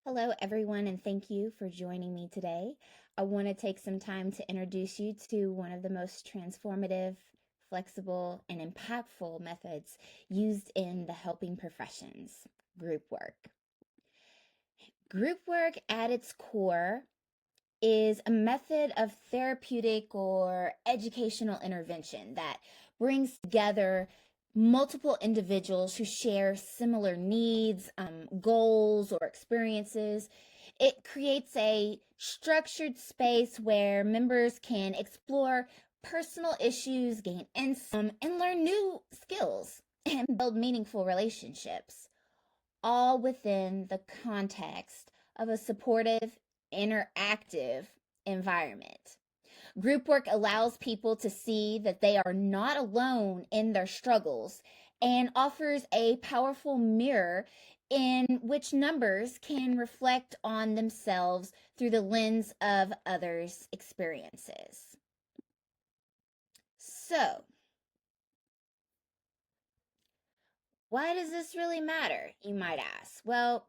Hello, everyone, and thank you for joining me today. I want to take some time to introduce you to one of the most transformative, flexible, and impactful methods used in the helping professions, group work. Group work at its core is a method of therapeutic or educational intervention that brings together multiple individuals who share similar needs, goals, or experiences. It creates a structured space where members can explore personal issues, gain insight, and learn new skills and build meaningful relationships, all within the context of a supportive, interactive environment. Group work allows people to see that they are not alone in their struggles and offers a powerful mirror in which numbers can reflect on themselves through the lens of others' experiences. So, why does this really matter, you might ask? Well,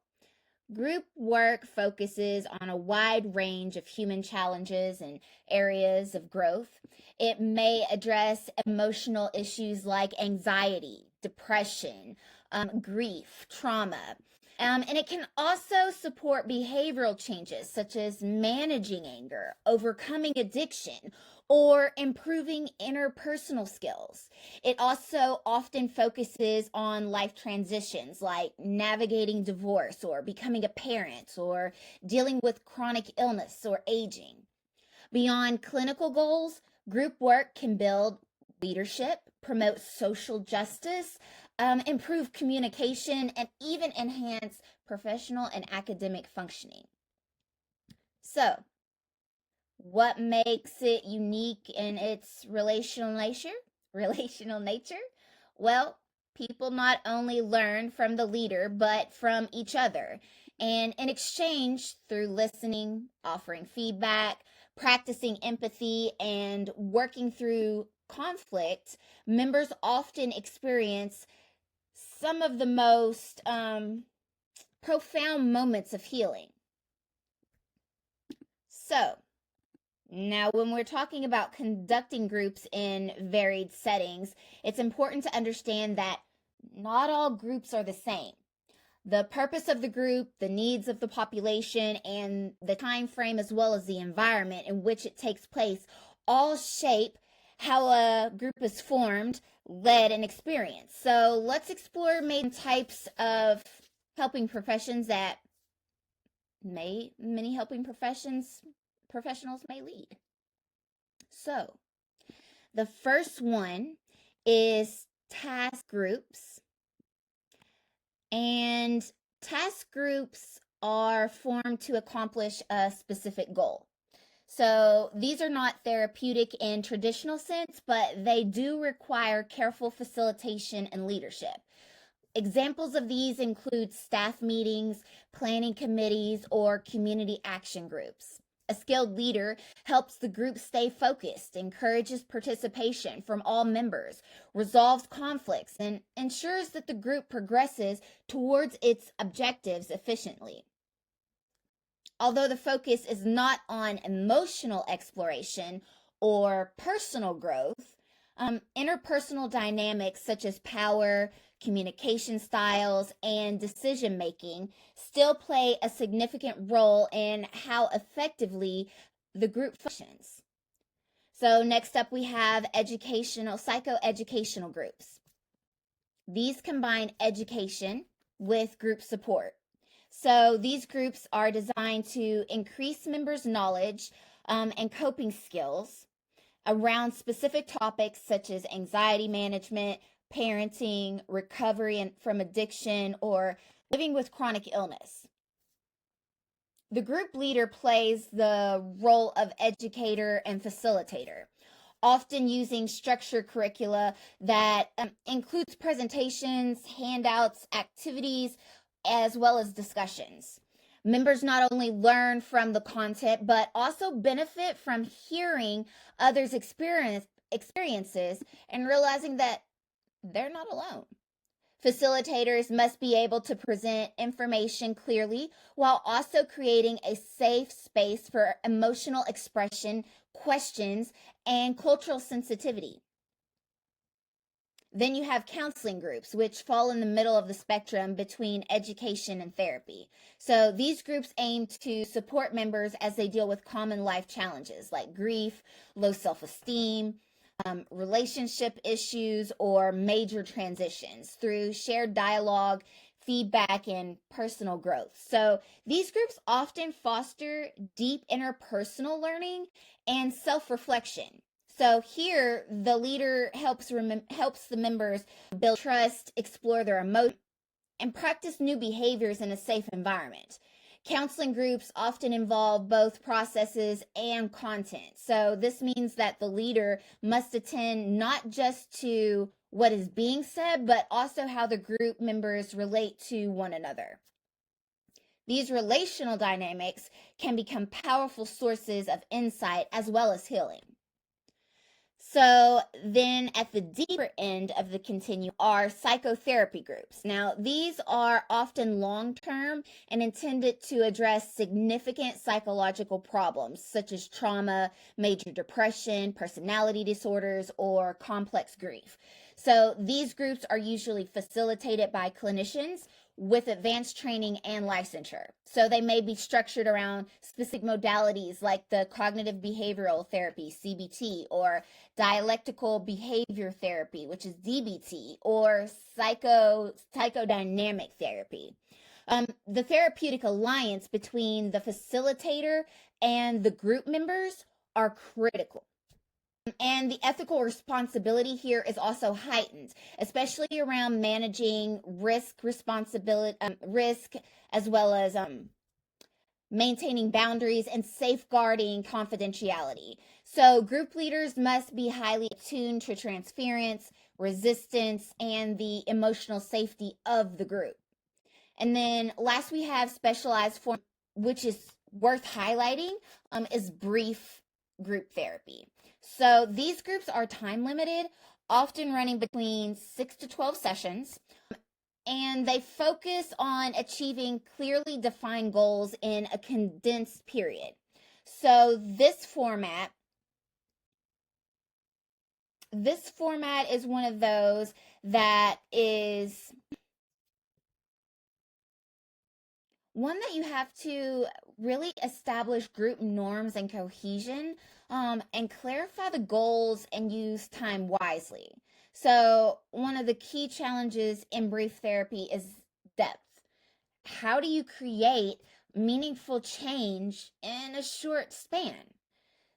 group work focuses on a wide range of human challenges and areas of growth. It may address emotional issues like anxiety, depression, grief, trauma. And it can also support behavioral changes such as managing anger, overcoming addiction, or improving interpersonal skills. It also often focuses on life transitions like navigating divorce or becoming a parent or dealing with chronic illness or aging. Beyond clinical goals, group work can build leadership, promote social justice, improve communication, and even enhance professional and academic functioning. So, what makes it unique in its relational nature? Relational nature? Well, people not only learn from the leader, but from each other. And in exchange, through listening, offering feedback, practicing empathy, and working through conflict, members often experience some of the most profound moments of healing. So, now, when we're talking about conducting groups in varied settings, it's important to understand that not all groups are the same. The purpose of the group, the needs of the population, and the time frame, as well as the environment in which it takes place, all shape how a group is formed, led, and experienced. So let's explore main types of helping professions that many helping professionals may lead. So, the first one is task groups. And task groups are formed to accomplish a specific goal. So, these are not therapeutic in traditional sense, but they do require careful facilitation and leadership. Examples of these include staff meetings, planning committees, or community action groups. A skilled leader helps the group stay focused, encourages participation from all members, resolves conflicts, and ensures that the group progresses towards its objectives efficiently. Although the focus is not on emotional exploration or personal growth, interpersonal dynamics such as power, communication styles, and decision making still play a significant role in how effectively the group functions. So, next up, we have psychoeducational groups. These combine education with group support. So, these groups are designed to increase members' knowledge and coping skills around specific topics such as anxiety management, parenting, recovery from addiction, or living with chronic illness. The group leader plays the role of educator and facilitator, often using structured curricula that includes presentations, handouts, activities, as well as discussions. Members not only learn from the content, but also benefit from hearing others' experiences and realizing that they're not alone. Facilitators must be able to present information clearly while also creating a safe space for emotional expression, questions, and cultural sensitivity. Then you have counseling groups, which fall in the middle of the spectrum between education and therapy. So these groups aim to support members as they deal with common life challenges like grief, low self esteem, relationship issues, or major transitions through shared dialogue, feedback, and personal growth. So these groups often foster deep interpersonal learning and self reflection. So here, the leader helps the members build trust, explore their emotions, and practice new behaviors in a safe environment. Counseling groups often involve both processes and content. So this means that the leader must attend not just to what is being said, but also how the group members relate to one another. These relational dynamics can become powerful sources of insight as well as healing. So then at the deeper end of the continuum are psychotherapy groups. Now, these are often long-term and intended to address significant psychological problems such as trauma, major depression, personality disorders, or complex grief. So these groups are usually facilitated by clinicians with advanced training and licensure. So they may be structured around specific modalities like the cognitive behavioral therapy, CBT, or dialectical behavior therapy, which is DBT, or psychodynamic therapy. The therapeutic alliance between the facilitator and the group members are critical. And the ethical responsibility here is also heightened, especially around managing risk as well as maintaining boundaries and safeguarding confidentiality. So group leaders must be highly attuned to transference, resistance, and the emotional safety of the group. And then last we have specialized form, which is worth highlighting, is brief group therapy. So these groups are time limited, often running between 6 to 12 sessions, and they focus on achieving clearly defined goals in a condensed period. So this format is one of those that is one that you have to really establish group norms and cohesion, and clarify the goals and use time wisely. So, one of the key challenges in brief therapy is depth. How do you create meaningful change in a short span?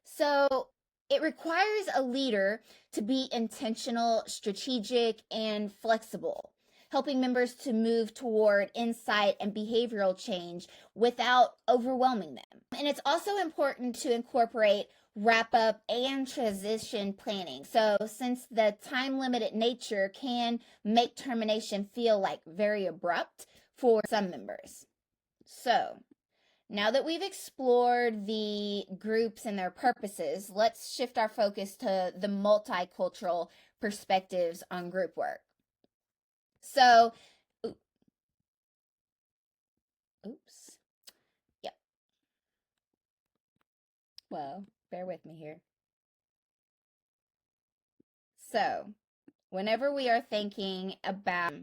So, it requires a leader to be intentional, strategic, and flexible, helping members to move toward insight and behavioral change without overwhelming them. And it's also important to incorporate wrap up and transition planning. So, since the time limited nature can make termination feel like very abrupt for some members. So, now that we've explored the groups and their purposes, let's shift our focus to the multicultural perspectives on group work. So, oops. Yep. Well, bear with me here. So, whenever we are thinking about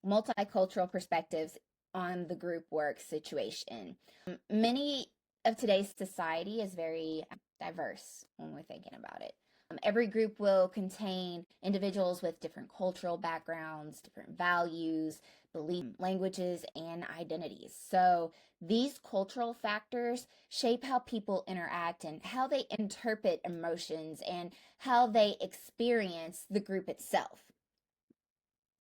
multicultural perspectives on the group work situation, many of today's society is very diverse when we're thinking about it. Every group will contain individuals with different cultural backgrounds, different values, beliefs, languages, and identities. So these cultural factors shape how people interact and how they interpret emotions and how they experience the group itself.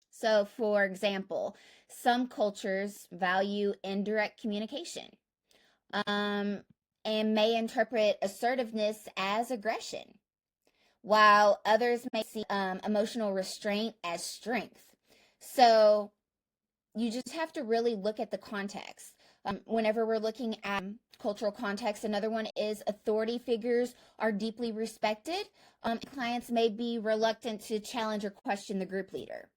So, for example, some cultures value indirect communication, um, and may interpret assertiveness as aggression, while others may see emotional restraint as strength. So, you just have to really look at the context. Whenever we're looking at cultural context, another one is authority figures are deeply respected. Clients may be reluctant to challenge or question the group leader.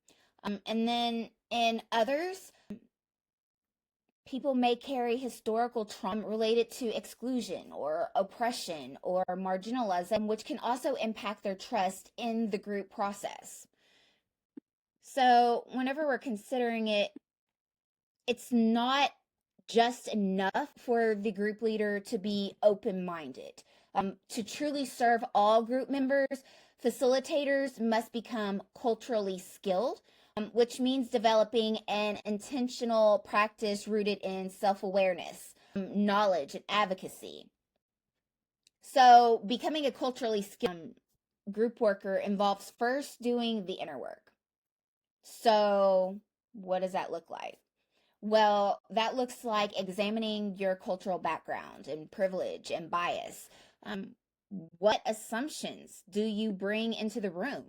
And then in others, people may carry historical trauma related to exclusion or oppression or marginalism, which can also impact their trust in the group process. So, whenever we're considering it, it's not just enough for the group leader to be open minded. To truly serve all group members, facilitators must become culturally skilled, which means developing an intentional practice rooted in self awareness, knowledge, and advocacy. So, becoming a culturally skilled group worker involves first doing the inner work. So, what does that look like? Well, that looks like examining your cultural background and privilege and bias. Um, what assumptions do you bring into the room?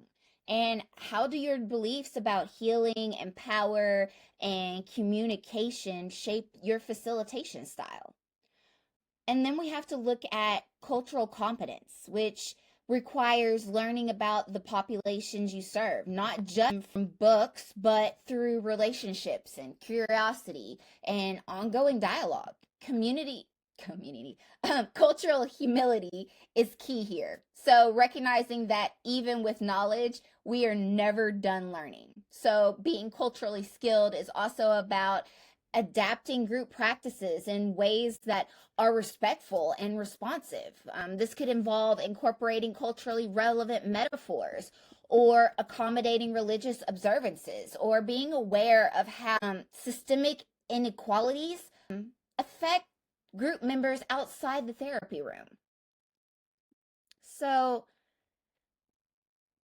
And how do your beliefs about healing and power and communication shape your facilitation style? And then we have to look at cultural competence, which requires learning about the populations you serve, not just from books, but through relationships and curiosity and ongoing dialogue. Cultural humility is key here. So, recognizing that even with knowledge, we are never done learning. So, being culturally skilled is also about adapting group practices in ways that are respectful and responsive. This could involve incorporating culturally relevant metaphors or accommodating religious observances or being aware of how systemic inequalities affect group members outside the therapy room. So,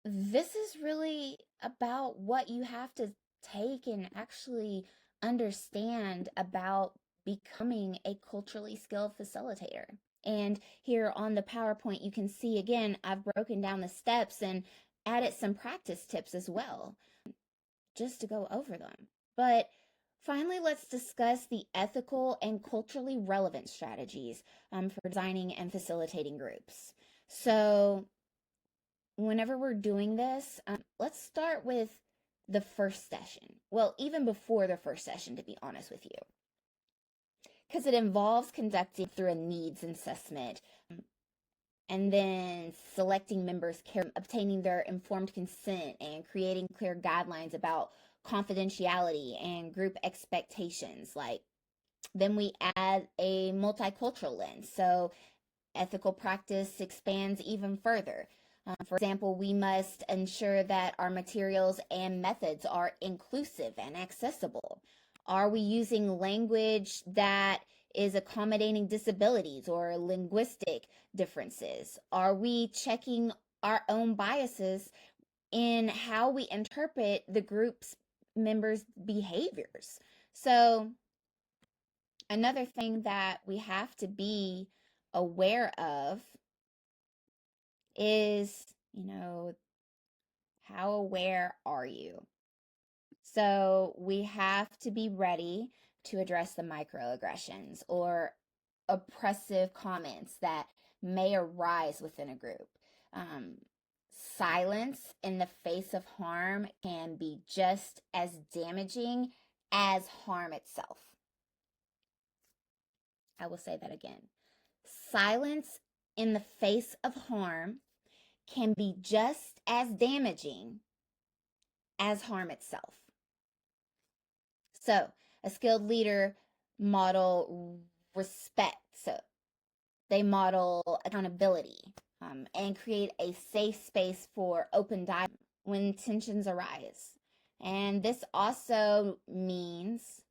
this is really about what you have to take and actually understand about becoming a culturally skilled facilitator. And here on the PowerPoint, you can see again, I've broken down the steps and added some practice tips as well, just to go over them. But finally, let's discuss the ethical and culturally relevant strategies for designing and facilitating groups. So, whenever we're doing this, let's start with the first session. Well, even before the first session, to be honest with you, because it involves conducting through a needs assessment and then selecting members, obtaining their informed consent, and creating clear guidelines about confidentiality and group expectations. Like, then we add a multicultural lens. So ethical practice expands even further. For example, we must ensure that our materials and methods are inclusive and accessible. Are we using language that is accommodating disabilities or linguistic differences? Are we checking our own biases in how we interpret the group's members' behaviors? So, another thing that we have to be aware of is, how aware are you? So we have to be ready to address the microaggressions or oppressive comments that may arise within a group. Um, Silence in the face of harm can be just as damaging as harm itself. I will say that again. Silence in the face of harm can be just as damaging as harm itself. So, a skilled leader model respect. So, they model accountability and create a safe space for open dialogue when tensions arise. And this also means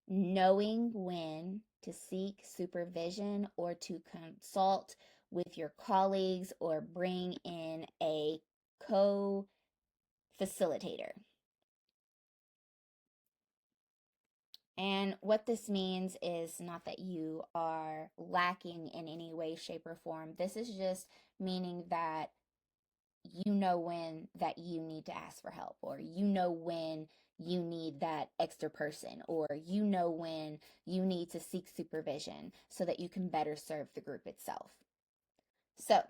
knowing when to seek supervision or to consult with your colleagues or bring in a co facilitator. And what this means is not that you are lacking in any way, shape, or form. This is just meaning that you know when that you need to ask for help, or you know when you need that extra person, or you know when you need to seek supervision so that you can better serve the group itself. So,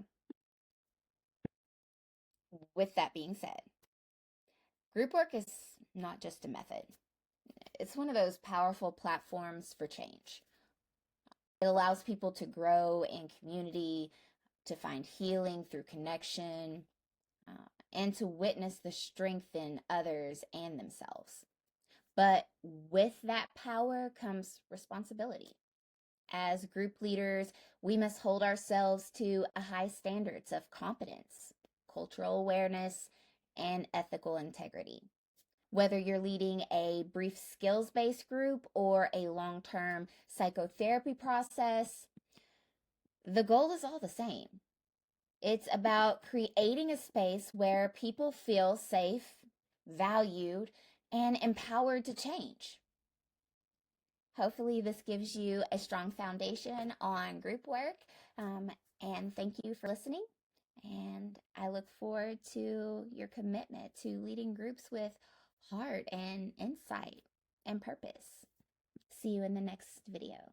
with that being said, Group work is not just a method, it's one of those powerful platforms for change. It allows people to grow in community, to find healing through connection, and to witness the strength in others and themselves. But with that power comes responsibility. As group leaders, we must hold ourselves to a high standards of competence, cultural awareness, and ethical integrity. Whether you're leading a brief skills based group or a long term psychotherapy process, the goal is all the same. It's about creating a space where people feel safe, valued, and empowered to change. Hopefully, this gives you a strong foundation on group work. And thank you for listening. And I look forward to your commitment to leading groups with heart and insight and purpose. See you in the next video.